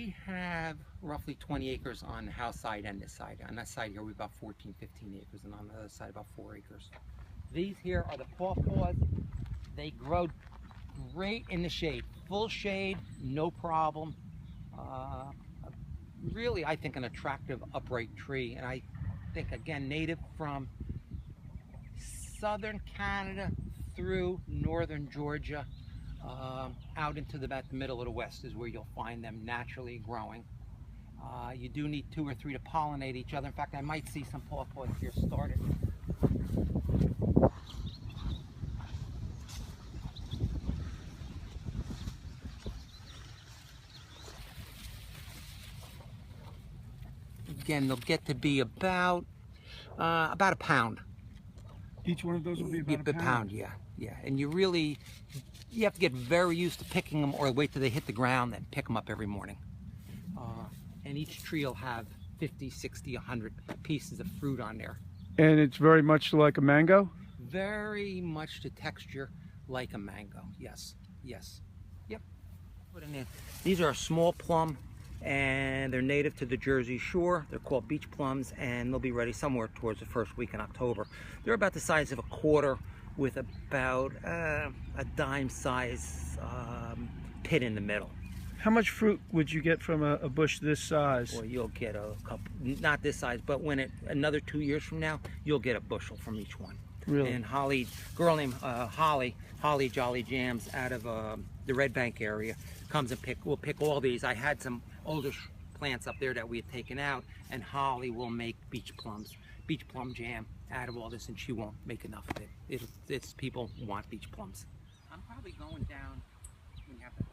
We have roughly 20 acres on the house side and this side. On that side here, we've about 14, 15 acres, and on the other side, about 4 acres. These here are the pawpaws. They grow great in the shade. Full shade, no problem. Really, I think, an attractive upright tree. And I think, again, native from southern Canada through northern Georgia, out into about the middle of the west is where you'll find them naturally growing. You do need 2 or 3 to pollinate each other. In fact, I might see some pawpaws here started. Again, they'll get to be about a pound. Each one of those will be about a pound? Yeah. And you have to get very used to picking them, or wait till they hit the ground and pick them up every morning. And each tree will have 50, 60, 100 pieces of fruit on there. And it's very much like a mango? Very much the texture like a mango, yes. Yep. Put in there. These are a small plum, and they're native to the Jersey Shore. They're called beach plums, and they'll be ready somewhere towards the first week in October. They're about the size of a quarter, with about a dime size pit in the middle. How much fruit would you get from a bush this size? Well, you'll get a couple, not this size, but another 2 years from now, you'll get a bushel from each one. Really? And girl named Holly Jolly Jams out of the Red Bank area, comes and will pick all these. I had some older plants up there that we had taken out, and Holly will make beach plum jam out of all this, and she won't make enough of it. It's people want beach plums. I'm probably going down when you have to.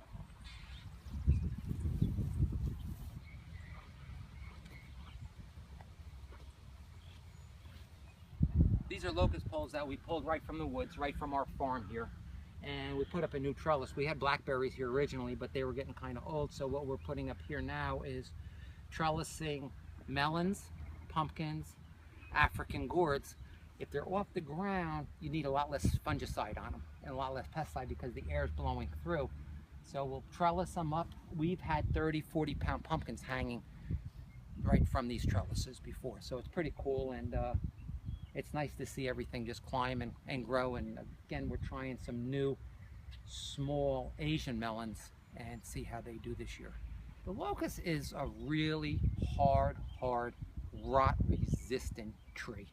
These are locust poles that we pulled right from the woods, right from our farm here. And we put up a new trellis. We had blackberries here originally, but they were getting kind of old. So what we're putting up here now is trellising melons, pumpkins, African gourds. If they're off the ground, you need a lot less fungicide on them and a lot less pesticide because the air is blowing through. So we'll trellis them up. We've had 30, 40-pound pumpkins hanging right from these trellises before. So it's pretty cool, and it's nice to see everything just climb and grow. And again, we're trying some new small Asian melons and see how they do this year. The locust is a really hard, rot-resistant tree.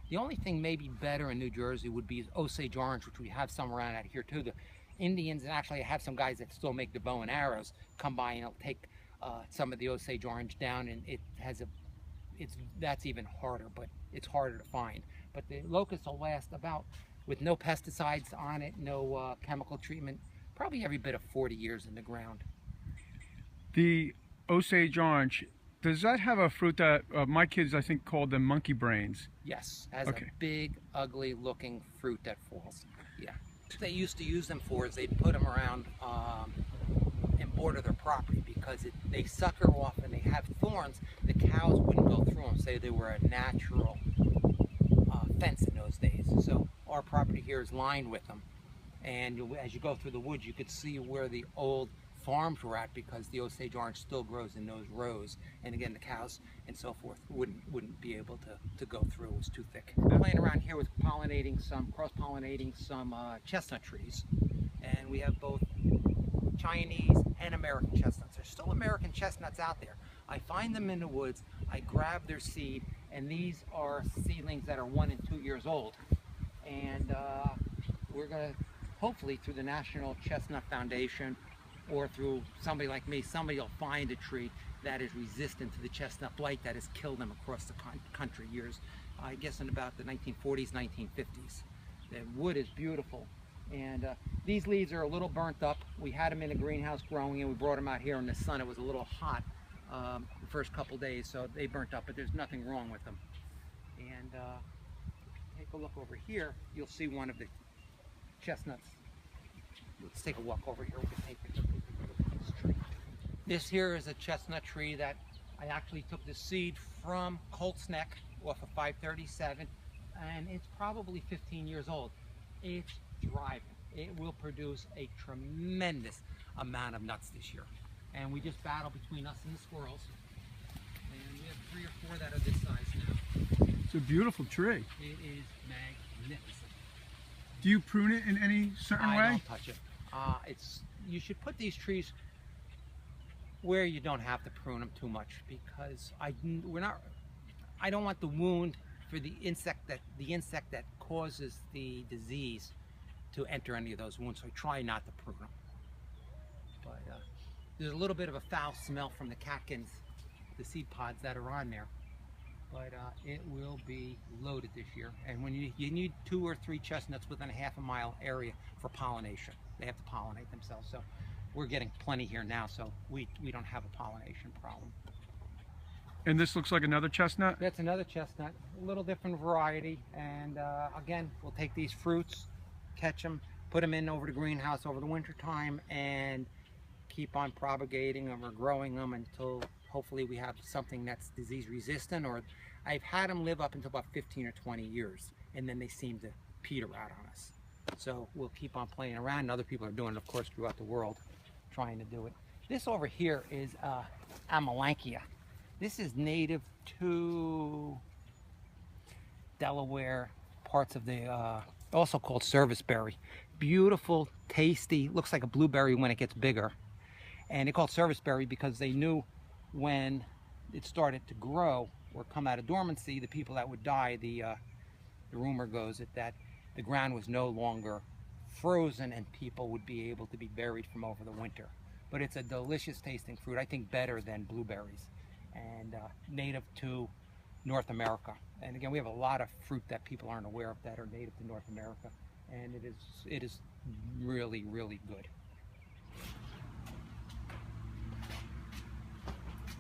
The only thing maybe better in New Jersey would be Osage orange, which we have some around out here too. The Indians, and actually I have some guys that still make the bow and arrows, come by and they'll take some of the Osage orange down, and that's even harder, but it's harder to find. But the locust will last about, with no pesticides on it, no chemical treatment, probably every bit of 40 years in the ground. The Osage orange, does that have a fruit that my kids, I think, called them monkey brains? Yes, has a big, ugly looking fruit that falls. Yeah. What they used to use them for is they'd put them around and border their property, because they sucker off and they have thorns. The cows wouldn't go through them. Say they were a natural fence in those days. So our property here is lined with them, and as you go through the woods, you could see where the old farms were at, because the Osage orange still grows in those rows. And again, the cows and so forth wouldn't be able to go through. It was too thick. I'm playing around here with cross-pollinating some chestnut trees, and we have both Chinese and American chestnuts. There's still American chestnuts out there. I find them in the woods, I grab their seed, and these are seedlings that are 1 and 2 years old. And we're going to, hopefully through the National Chestnut Foundation, or through somebody like me, somebody will find a tree that is resistant to the chestnut blight that has killed them across the country years, I guess in about the 1940s, 1950s. The wood is beautiful. And these leaves are a little burnt up. We had them in a greenhouse growing, and we brought them out here in the sun. It was a little hot the first couple days, so they burnt up, but there's nothing wrong with them. And take a look over here, you'll see one of the chestnuts. Let's take a walk over here. We can take a look at this tree. This here is a chestnut tree that I actually took the seed from Colt's Neck off of 537, and it's probably 15 years old. It's thriving. It will produce a tremendous amount of nuts this year. and we just battle between us and the squirrels. And we have 3 or 4 that are this size now. It's a beautiful tree. It is magnificent. Do you prune it in any certain way? I don't touch it. You should put these trees where you don't have to prune them too much, because I don't want the wound for the insect that causes the disease to enter any of those wounds, so I try not to prune them. But there's a little bit of a foul smell from the catkins, the seed pods that are on there, but it will be loaded this year. And when you need 2 or 3 chestnuts within a half-a-mile area for pollination. They have to pollinate themselves, so we're getting plenty here now, so we don't have a pollination problem. And this looks like another chestnut? That's another chestnut, a little different variety. And again, we'll take these fruits, catch them, put them in over the greenhouse over the winter time, and keep on propagating them or growing them until hopefully we have something that's disease resistant. Or I've had them live up until about 15 or 20 years, and then they seem to peter out on us. So we'll keep on playing around, and other people are doing it, of course, throughout the world, trying to do it. This over here is Amelanchier. This is native to Delaware, parts of the, also called serviceberry. Beautiful, tasty, looks like a blueberry when it gets bigger. And they call it serviceberry because they knew when it started to grow or come out of dormancy, the people that would die, the rumor goes that the ground was no longer frozen and people would be able to be buried from over the winter. But it's a delicious tasting fruit, I think better than blueberries, and native to North America. And again, we have a lot of fruit that people aren't aware of that are native to North America, and it is really, really good.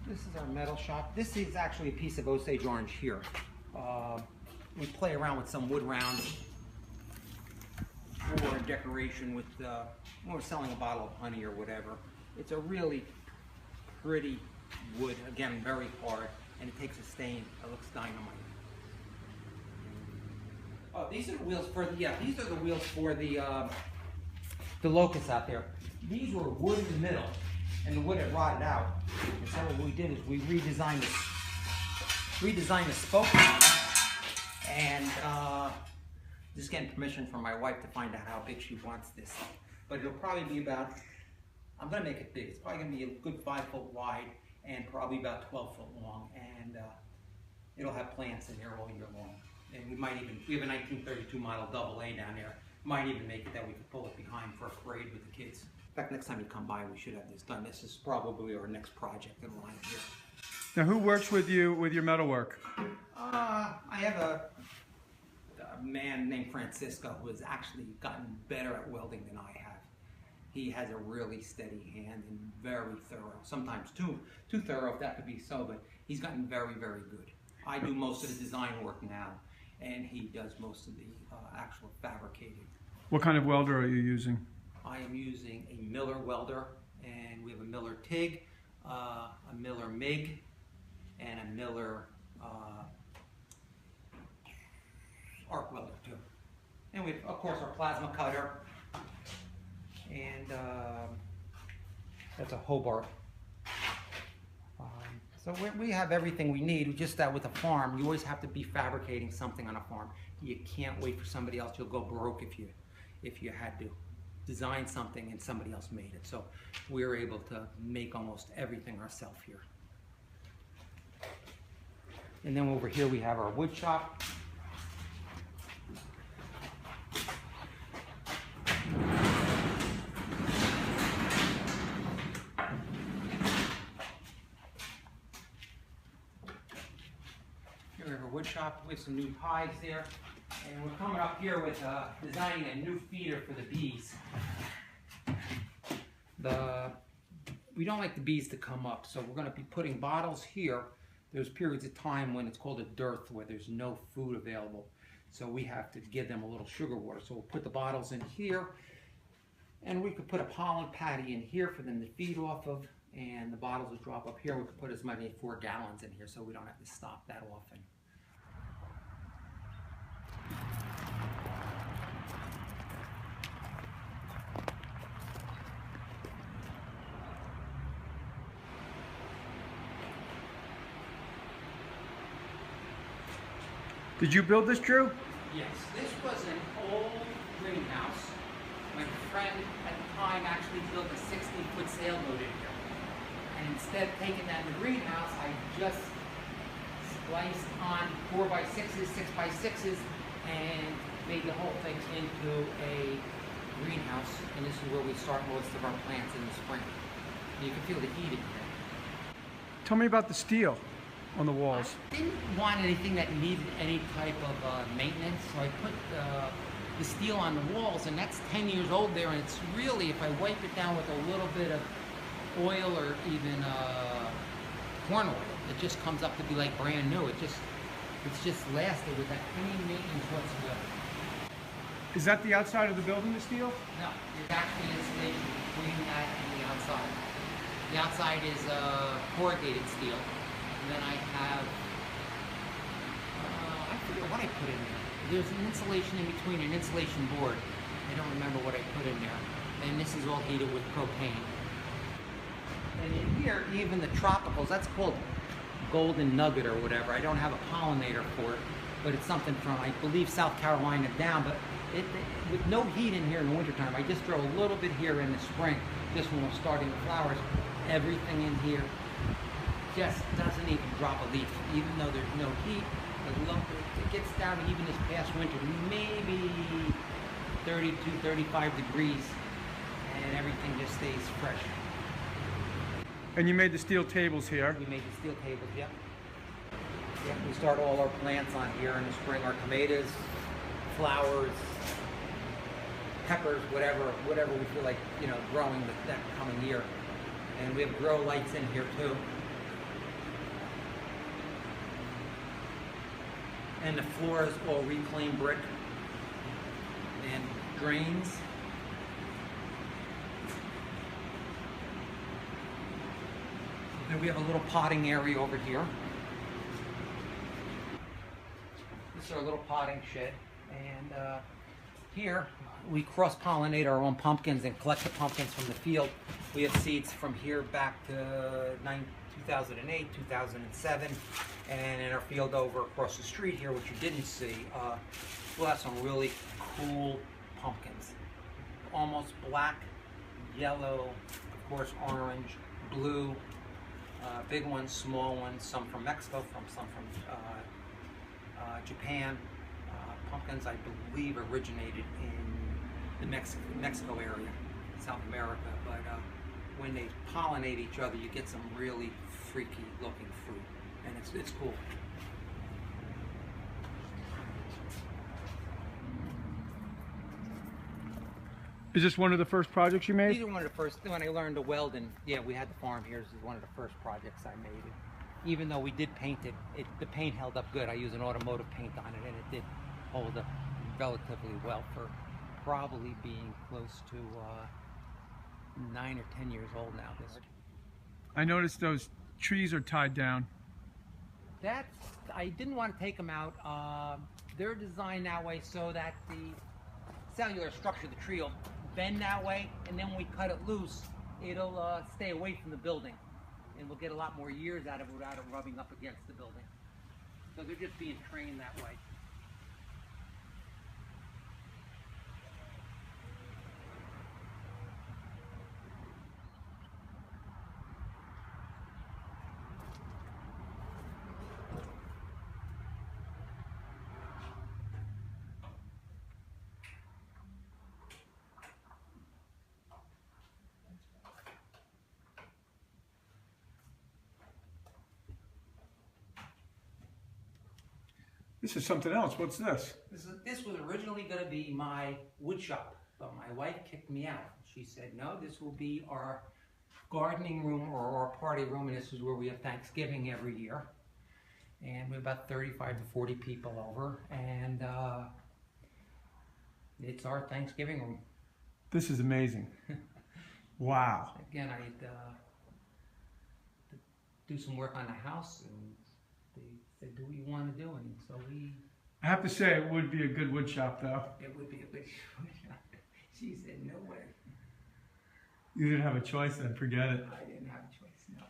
This is our metal shop. This is actually a piece of Osage orange here. We play around with some wood rounds for decoration with, when we're selling a bottle of honey or whatever. It's a really pretty wood, again, very hard, and it takes a stain. It looks dynamite. Oh, these are the wheels for the, these are the wheels for the locusts out there. These were wood in the middle, and the wood had rotted out. And so what we did is we redesigned the spoke on it, and just getting permission from my wife to find out how big she wants this. But it'll probably be about, I'm gonna make it big. It's probably gonna be a good 5 foot wide and probably about 12 foot long. And it'll have plants in there all year long. And we have a 1932 model AA down there. Might even make it that we could pull it behind for a parade with the kids. In fact, next time you come by, we should have this done. This is probably our next project in line here. Now, who works with you with your metalwork? I have a man named Francisco who has actually gotten better at welding than I have. He has a really steady hand and very thorough. Sometimes too thorough, if that could be so, but he's gotten very, very good. I do most of the design work now, and he does most of the actual fabricating. What kind of welder are you using? I am using a Miller welder, and we have a Miller TIG, a Miller MIG, and a Miller arc welder too. And we have, of course, our plasma cutter, and that's a Hobart. So we have everything we need. Just that with a farm, you always have to be fabricating something on a farm. You can't wait for somebody else. You'll go broke if you had to design something and somebody else made it. So we're able to make almost everything ourselves here. And then over here we have our wood shop. Here we have our wood shop with some new hives there. And we're coming up here with designing a new feeder for the bees. We don't like the bees to come up, so we're going to be putting bottles here. There's periods of time when it's called a dearth, where there's no food available. So we have to give them a little sugar water. So we'll put the bottles in here, and we could put a pollen patty in here for them to feed off of, and the bottles will drop up here. We could put as many as 4 gallons in here, so we don't have to stop that often. Did you build this, Drew? Yes, this was an old greenhouse. My friend at the time actually built a 60-foot sailboat in here. And instead of taking that in the greenhouse, I just spliced on 4x6s, 6x6s, and made the whole thing into a greenhouse. And this is where we start most of our plants in the spring. You can feel the heat in here. Tell me about the steel on the walls. I didn't want anything that needed any type of maintenance, so I put the steel on the walls, and that's 10 years old there, and it's really, if I wipe it down with a little bit of oil or even corn oil, it just comes up to be like brand new. It's just lasted without any maintenance whatsoever. Is that the outside of the building, the steel? No, there's actually insulation between that and the outside. The outside is corrugated steel. And then I have, I forget what I put in there. There's an insulation in between, an insulation board. I don't remember what I put in there. And this is all heated with propane. And in here, even the tropicals, that's called golden nugget or whatever. I don't have a pollinator for it, but it's something from, I believe, South Carolina down. But with no heat in here in the wintertime, I just throw a little bit here in the spring, just when we're starting the flowers. Everything in here just doesn't even drop a leaf, even though there's no heat. It gets down to, even this past winter, maybe 32, 35 degrees, and everything just stays fresh. And you made the steel tables here. We made the steel tables, yep. Yep, we start all our plants on here in the spring, our tomatoes, flowers, peppers, whatever we feel like, growing that coming year. And we have grow lights in here too. And the floor is all reclaimed brick and drains. Then we have a little potting area over here. This is our little potting shed. And here we cross-pollinate our own pumpkins and collect the pumpkins from the field. We have seeds from here back to 2008, 2007, and in our field over across the street here, which you didn't see, we'll have some really cool pumpkins. Almost black, yellow, of course orange, blue, big ones, small ones, some from Mexico, some from Japan. Pumpkins, I believe, originated in the Mexico area, South America, but when they pollinate each other, you get some really freaky looking fruit, and it's cool. Is this one of the first projects you made? These are one of the first. When I learned to weld, and yeah, we had the farm here. This is one of the first projects I made. Even though we did paint it, the paint held up good. I used an automotive paint on it, and it did hold up relatively well for probably being close to 9 or 10 years old now. I noticed those trees are tied down. I didn't want to take them out. They're designed that way so that the cellular structure of the tree will bend that way, and then when we cut it loose, it'll stay away from the building, and we'll get a lot more years out of it without it rubbing up against the building. So they're just being trained that way. This is something else. What's this? This was originally going to be my wood shop, but my wife kicked me out. She said, no, this will be our gardening room or our party room, and this is where we have Thanksgiving every year. And we have about 35 to 40 people over, and it's our Thanksgiving room. This is amazing. Wow. Again, I do some work on the house, and they said, do what you want to do, and so we... I have to say, it would be a good wood shop, though. It would be a good wood shop. She said, no way. You didn't have a choice then, forget it. I didn't have a choice, no.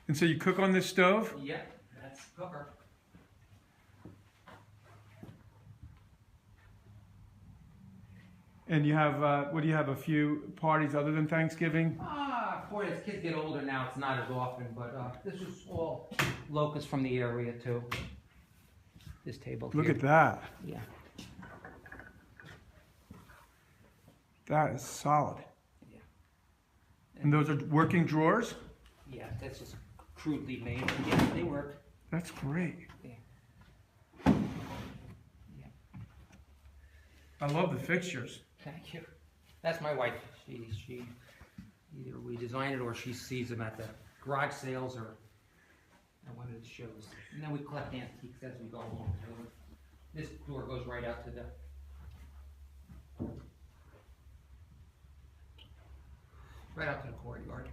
And so you cook on this stove? Yeah, That's cooker. And you have, what do you have, a few parties other than Thanksgiving? Boy, as kids get older now, it's not as often, but this is all locusts from the area too. This table Look here. at that. Yeah. That is solid. Yeah. And those are working drawers? Yeah, that's just crudely made. Yeah, they work. That's great. Yeah. Yeah. I love the fixtures. Thank you. That's my wife. She either we design it or she sees them at the garage sales or at one of the shows. And then we collect antiques as we go along. This door goes right out to the courtyard.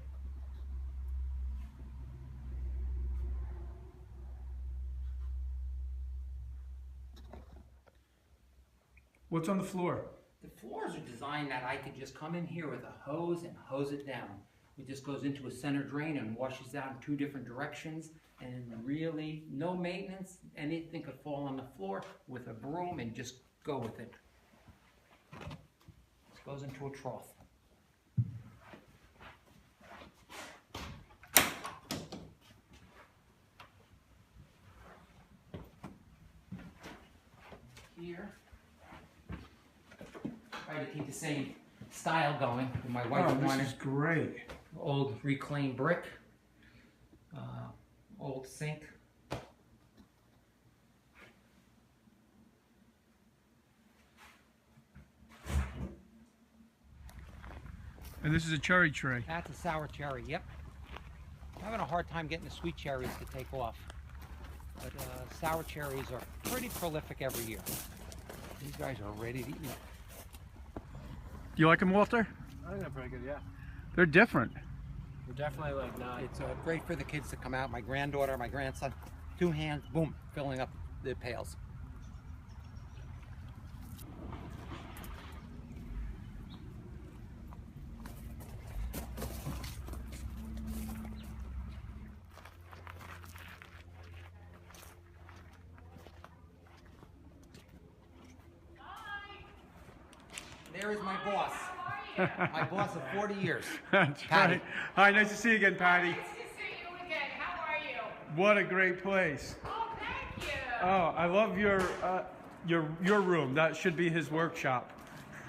What's on the floor? The floors are designed that I could just come in here with a hose and hose it down. It just goes into a center drain and washes out in 2 different directions, and really no maintenance. Anything could fall on the floor with a broom and just go with it. This goes into a trough. Here. Try to keep the same style going. My wife wanted this is great. old reclaimed brick, old sink. And this is a cherry tree. That's a sour cherry, yep. I'm having a hard time getting the sweet cherries to take off. But sour cherries are pretty prolific every year. These guys are ready to eat. Do you like them, Walter? I think they're pretty good, yeah. They're different. They're definitely like not. It's great for the kids to come out. My granddaughter, my grandson, 2 hands, boom, filling up the pails. There is my boss. My boss of 40 years. That's Patty. right. Hi, nice to see you again, Patty. Nice to see you again. How are you? What a great place. Oh, thank you. Oh, I love your room. That should be his workshop.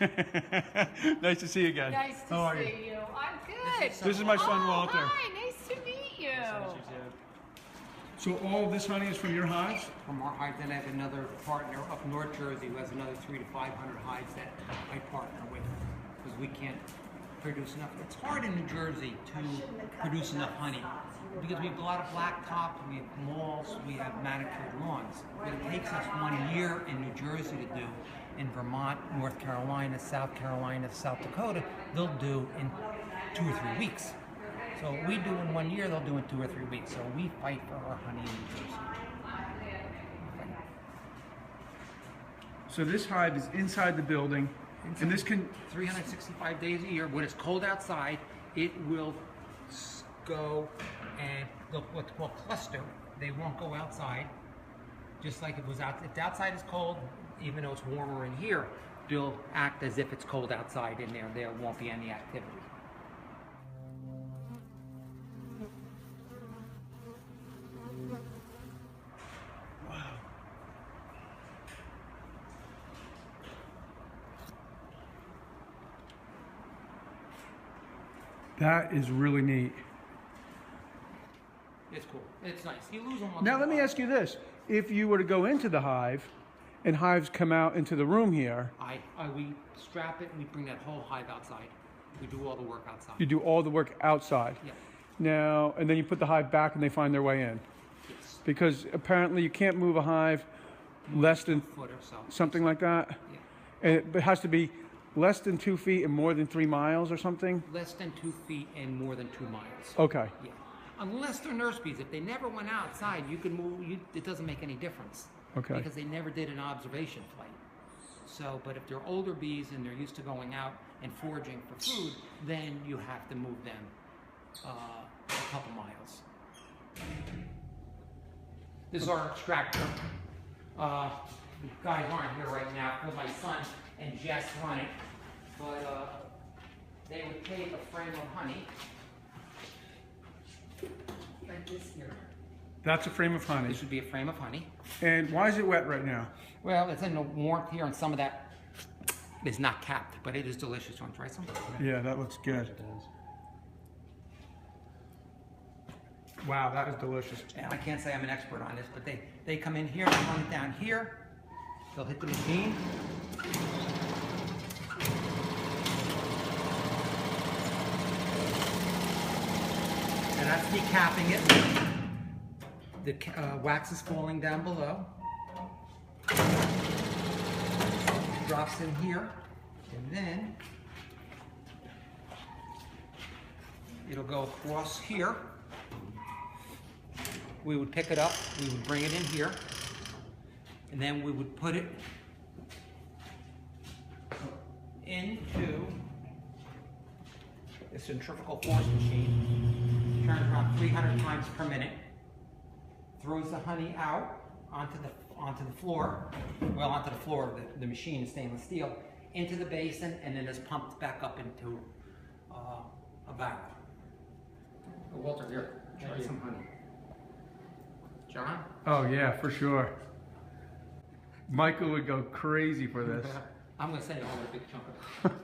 Nice to see you again. Nice to How are see you. I'm good. This is my son, Oh, Walter. hi. Nice to meet you. So all of this honey is from your hives? From our hives, then I have another partner up North Jersey who has another 300 to 500 hives that I partner with because we can't produce enough. It's hard in New Jersey to produce enough honey because we have a lot of blacktop, we have malls, we have manicured lawns. But it takes us 1 year in New Jersey to do. In Vermont, North Carolina, South Dakota, they'll do in 2 or 3 weeks. So we do in 1 year, they'll do in 2 or 3 weeks. So we fight for our honey in New Jersey. So this hive is inside the building, and this can... 365 days a year. When it's cold outside, it will go and they'll what's called cluster. They won't go outside, just like it was out. If the outside is cold, even though it's warmer in here, they'll act as if it's cold outside in there. There won't be any activity. That is really neat. It's cool. It's nice. You lose them once Now in a let me while. ask you this. If you were to go into the hive, and hives come out into the room here, We strap it and we bring that whole hive outside. We do all the work outside. you do all the work outside. Yeah. Now, and then you put the hive back and they find their way in. Yes. Because apparently you can't move a hive less than Foot or so. something like that. Yeah. And it has to be less than 2 feet and more than 3 miles or something. Less than 2 feet and more than 2 miles. Okay. Yeah. Unless they're nurse bees. If they never went outside, you can move. It doesn't make any difference. Okay. Because they never did an observation flight. So, but if they're older bees and they're used to going out and foraging for food, then you have to move them a couple miles. This is our extractor. The guys aren't here right now because my son and Jess run it. But they would take a frame of honey, like this here. That's a frame of honey. This would be a frame of honey. And why is it wet right now? Well, it's in the warmth here, and some of that is not capped, but it is delicious. You want to try some? Yeah, that looks good. Wow, that is delicious. And I can't say I'm an expert on this, but they come in here, they run it down here, they'll hit the machine. And that's decapping it. The wax is falling down below. Drops in here, and then it'll go across here. We would pick it up, we would bring it in here, and then we would put it into the centrifugal force machine. Turns around 300 times per minute. Throws the honey out onto the floor, well, onto the floor of the machine is stainless steel, into the basin, and then is pumped back up into a barrel. Walter, here, try some honey. John? Oh yeah, for sure. Michael would go crazy for this. I'm going to say I want a big chunk of it.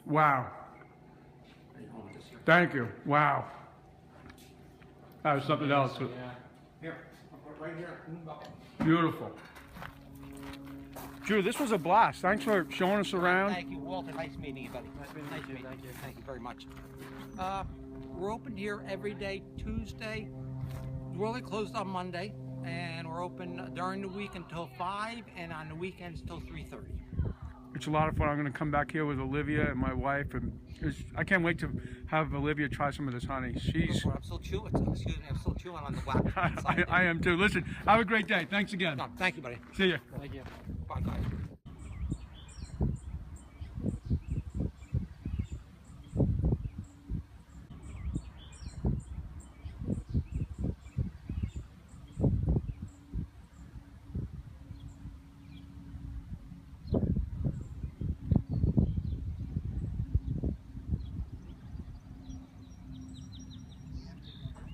Wow. Thank you. Wow. That was something else. Yeah. Here, I'll put it right here. Beautiful. Drew, this was a blast. Thanks for showing us around. Thank you, Walter. Nice meeting you, buddy. Nice meeting you. Thank you. Thank you very much. We're open here every day, Tuesday. We're only closed on Monday, and we're open during the week until 5, and on the weekends till 3:30. It's a lot of fun. I'm going to come back here with Olivia and my wife, and I can't wait to have Olivia try some of this honey. She's. I'm still chewing. Excuse me, I'm still chewing on the wax. I am too. Listen, have a great day. Thanks again. No, thank you, buddy. See ya. Thank you. Bye, guys.